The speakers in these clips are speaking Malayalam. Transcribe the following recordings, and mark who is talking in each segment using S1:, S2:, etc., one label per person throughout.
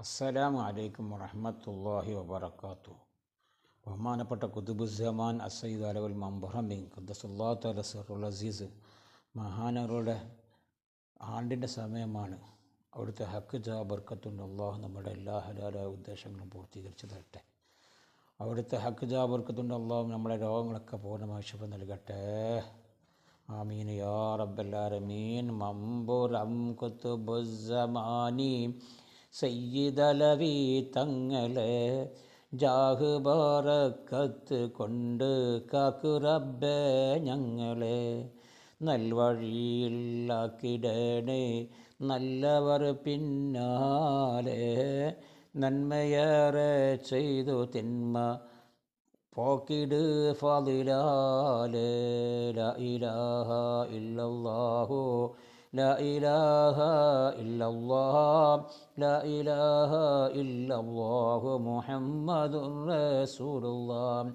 S1: അസ്സലാമു അലൈക്കും വറഹ്മത്തുള്ളാഹി വബറകാതുഹു. ബഹുമാനപ്പെട്ട ഖുതുബുസ്സമാൻ അസ്സയ്യിദ് അലവൽ മംബറമി ഖദ്ദസല്ലാഹു തആല സിർറുൽ അസീസ് മഹാനവരുടെ ആണ്ടിൻ്റെ സമയമാണ്. അവിടുത്തെ ഹക്ക് ജാ ബർക്കത്തുണ്ട്. അള്ളാഹു നമ്മുടെ എല്ലാ ഹലാലായ ഉദ്ദേശങ്ങളും പൂർത്തീകരിച്ചു തരട്ടെ. അവിടുത്തെ ഹക്ക് ജാ ബർക്കത്തുണ്ട്. അള്ളാഹു നമ്മുടെ രോഗങ്ങളൊക്കെ പൂർണ്ണമായി ശുഭ നൽകട്ടെ. ആമീൻ യാ റബ്ബൽ ആലമീൻ. മംബുറം ഖുതുബുസ്സമാനി സയ്യിദലവി തങ്ങളെ ജാഹ് ബറക്കത്ത് കൊണ്ട് കാക്കു റബ്ബേ ഞങ്ങളെ. നൽവഴിയിലാക്കിടണേ നല്ലവർ പിന്നാലെ, നന്മയേറെ ചെയ്തു തിന്മ പോക്കിട് ഫളിലാലെ. ലാ ഇലാഹ ഇല്ലല്ലാഹു ലാ ഇലാഹ ഇല്ലല്ലാഹ് ലാ ഇലാഹ ഇല്ലല്ലാഹു മുഹമ്മദുർ റസൂലുള്ളാഹ്.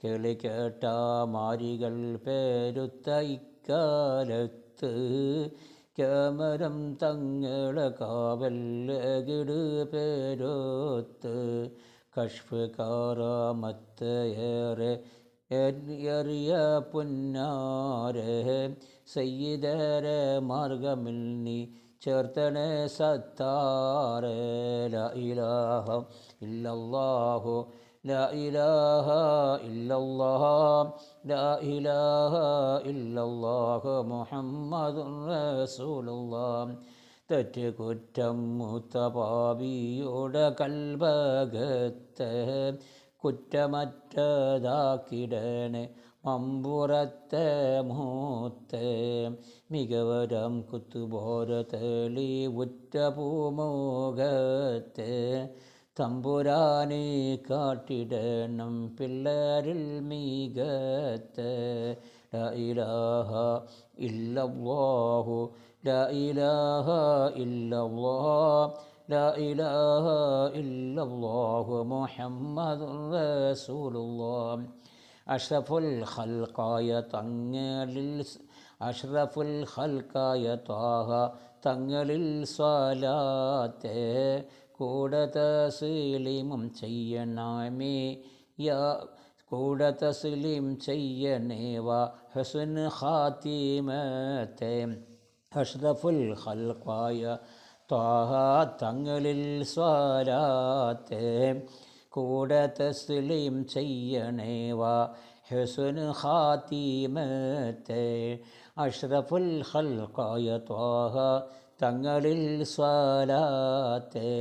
S1: കേളി കേട്ട മാരികൾ പേരുത്ത ഇക്കാലത്ത് കേമരം തങ്ങളെ കാവല്ലകിട് പേരൊത്ത്. കശ്ഫ് കാറാമത്ത് ഏറെ എറിയ പുന്നാരെ, സയ്യിദരെ മാർഗമിൽ നീ ചേർത്തണേ സത്താറെ. ലാ ഇലാഹ ഇല്ലല്ലാഹു ലാ ഇലാഹ ഇല്ലല്ലാഹ് ലാ ഇലാഹ ഇല്ലല്ലാഹു മുഹമ്മദുർ റസൂലുള്ളാഹ്. തെറ്റ് കുറ്റം മൂത്ത പാപിയുടെ കൽബകത്തെ കുറ്റമറ്റതാക്കിടണേ മമ്പുറത്തെ മൂത്തെ. മികവരം കുത്തുബോര തെളി ഉറ്റ പൂമുഖത്തെ, തമ്പുരാനെ കാട്ടിടണം പിള്ളേരിൽ മികത്തെ. ലാ ഇലാഹ ഇല്ലല്ലാഹു ലാ ഇലാഹ ഇല്ലല്ലാഹ് ലാ ഇലാഹ ഇല്ലല്ലാഹു മുഹമ്മദുർ റസൂലുള്ളാഹ്. അഷ്റഫുൽ ഖൽഖായ തങ്ങളിൽ അഷ്റഫുൽ ഖൽഖായ ത്വാഹ തങ്ങളിൽ സ്വലാത്തെ കൂടെ തസ്ലീമും ചെയ്യണമേ യാ കൂടെ തസ്ലീം ചെയ്യണേ വാ ഹുസ്ൻ ഖാത്തിമത്തെ. അഷ്റഫുൽ ഖൽഖായ ത്വാഹ തങ്ങളിൽ സ്വലാത്തെ കൂടെ തസ്ലീം ചെയ്യണേ വാ ഹുസ്ൻ ഖാത്തിമത്തെ. അഷ്റഫുൽ ഖൽഖായ ത്വാഹ തങ്ങളിൽ സ്വലാത്തെ